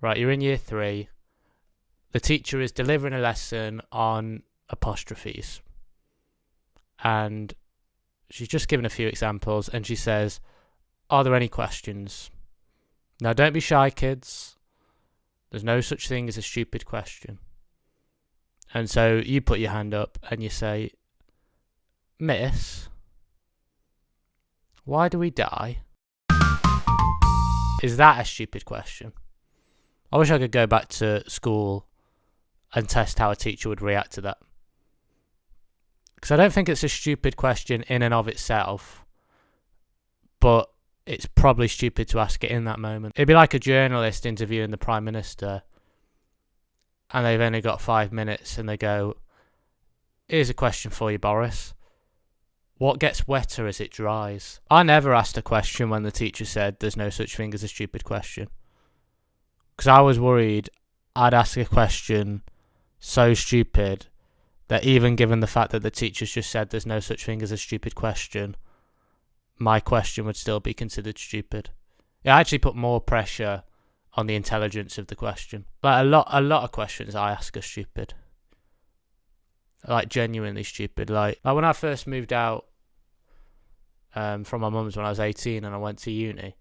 Right, you're in year 3. The teacher is delivering a lesson on apostrophes. And she's just given a few examples, and she says, are there any questions? Now, don't be shy, kids. There's no such thing as a stupid question. And so you put your hand up and you say, Miss, why do we die? Is that a stupid question? I wish I could go back to school and test how a teacher would react to that. Because I don't think it's a stupid question in and of itself, but it's probably stupid to ask it in that moment. It'd be like a journalist interviewing the Prime Minister, and they've only got 5 minutes, and they go, here's a question for you, Boris. What gets wetter as it dries? I never asked a question when the teacher said there's no such thing as a stupid question. Because I was worried I'd ask a question so stupid that even given the fact that the teacher's just said there's no such thing as a stupid question, my question would still be considered stupid. It actually put more pressure on the intelligence of the question. Like a lot of questions I ask are stupid. Like genuinely stupid. Like when I first moved out from my mum's when I was 18 and I went to uni,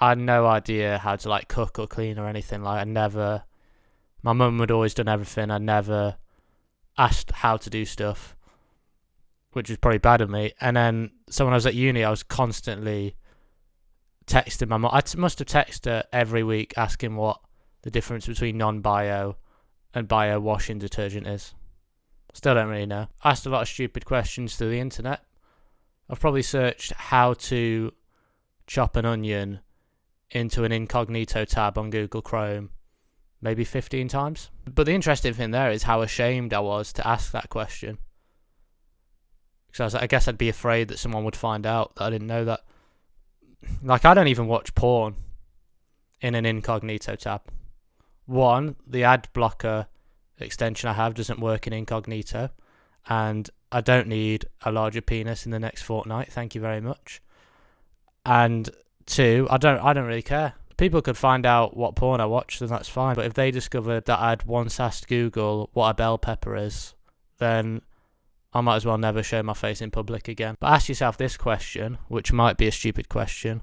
I had no idea how to like cook or clean or anything. Like my mum had always done everything. I never asked how to do stuff, which was probably bad of me. And then, so when I was at uni, I was constantly texting my mum. I must have texted her every week asking what the difference between non-bio and bio washing detergent is. Still don't really know. Asked a lot of stupid questions through the internet. I've probably searched how to chop an onion into an incognito tab on Google Chrome maybe 15 times. But the interesting thing there is how ashamed I was to ask that question. Because I guess I'd be afraid that someone would find out that I didn't know that. Like, I don't even watch porn in an incognito tab. One, the ad blocker extension I have doesn't work in incognito, and I don't need a larger penis in the next fortnight. Thank you very much. And two, I don't really care. People could find out what porn I watch, then that's fine. But if they discovered that I'd once asked Google what a bell pepper is, then I might as well never show my face in public again. But ask yourself this question, which might be a stupid question.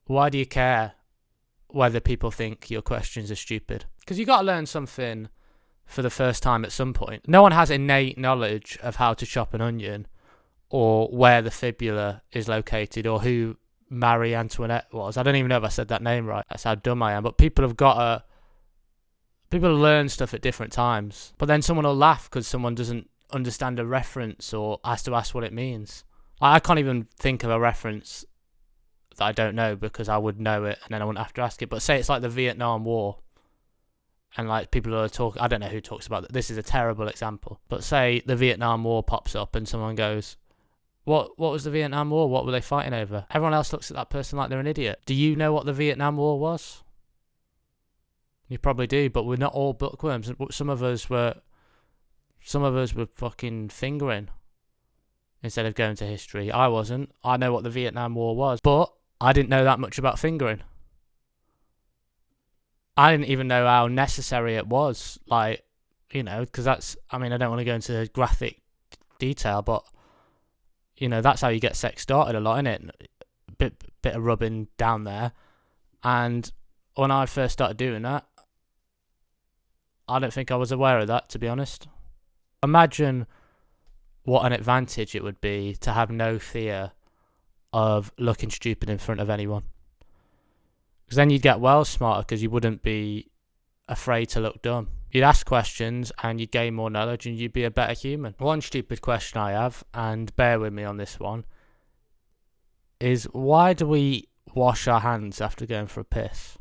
Why do you care whether people think your questions are stupid? Because you got to learn something for the first time at some point. No one has innate knowledge of how to chop an onion, or where the fibula is located, or who Marie Antoinette was. I don't even know if I said that name right. That's how dumb I am. But people learn stuff at different times. But then someone will laugh because someone doesn't understand a reference or has to ask what it means. I can't even think of a reference that I don't know because I would know it and then I wouldn't have to ask it. But say it's like the Vietnam War, and like people are talking, I don't know who talks about that. This is a terrible example. But say the Vietnam War pops up and someone goes, What was the Vietnam War? What were they fighting over? Everyone else looks at that person like they're an idiot. Do you know what the Vietnam War was? You probably do, but we're not all bookworms. Some of us were fucking fingering instead of going to history. I wasn't. I know what the Vietnam War was, but I didn't know that much about fingering. I didn't even know how necessary it was. Like, you know, because that's, I mean, I don't want to go into graphic detail, but you know, that's how you get sex started a lot, innit? Bit of rubbing down there. And when I first started doing that, I don't think I was aware of that, to be honest. Imagine what an advantage it would be to have no fear of looking stupid in front of anyone. Because then you'd get well smarter because you wouldn't be afraid to look dumb. You'd ask questions and you'd gain more knowledge and you'd be a better human. One stupid question I have, and bear with me on this one, is why do we wash our hands after going for a piss?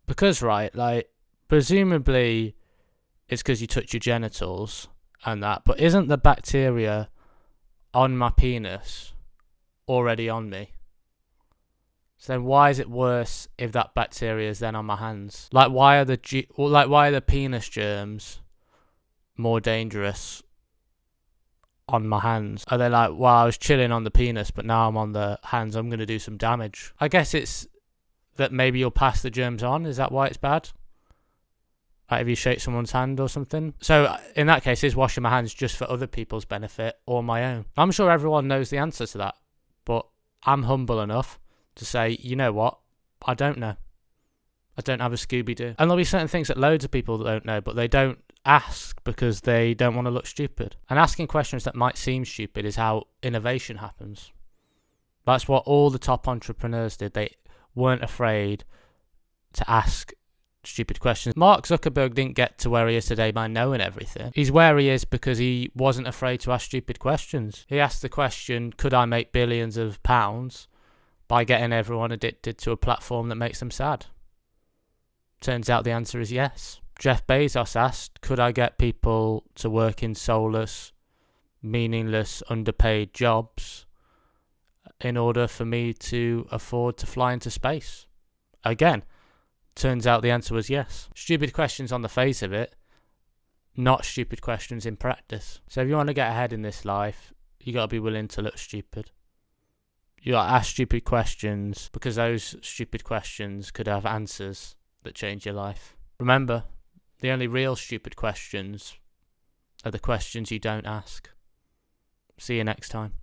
Because, right, like, presumably it's because you touch your genitals and that, but isn't the bacteria on my penis already on me? So then why is it worse if that bacteria is then on my hands? Like, why are the penis germs more dangerous on my hands? Are they like, well, I was chilling on the penis, but now I'm on the hands, I'm going to do some damage? I guess it's that maybe you'll pass the germs on? Is that why it's bad? Like if you shake someone's hand or something? So in that case, is washing my hands just for other people's benefit or my own? I'm sure everyone knows the answer to that, but I'm humble enough to say, you know what? I don't know. I don't have a Scooby-Doo. And there'll be certain things that loads of people don't know, but they don't ask because they don't want to look stupid. And asking questions that might seem stupid is how innovation happens. That's what all the top entrepreneurs did. They weren't afraid to ask stupid questions. Mark Zuckerberg didn't get to where he is today by knowing everything. He's where he is because he wasn't afraid to ask stupid questions. He asked the question, could I make billions of pounds by getting everyone addicted to a platform that makes them sad? Turns out the answer is yes. Jeff Bezos asked, could I get people to work in soulless, meaningless, underpaid jobs in order for me to afford to fly into space? Again, turns out the answer was yes. Stupid questions on the face of it, not stupid questions in practice. So if you want to get ahead in this life, you got to be willing to look stupid. You got to ask stupid questions because those stupid questions could have answers that change your life. Remember, the only real stupid questions are the questions you don't ask. See you next time.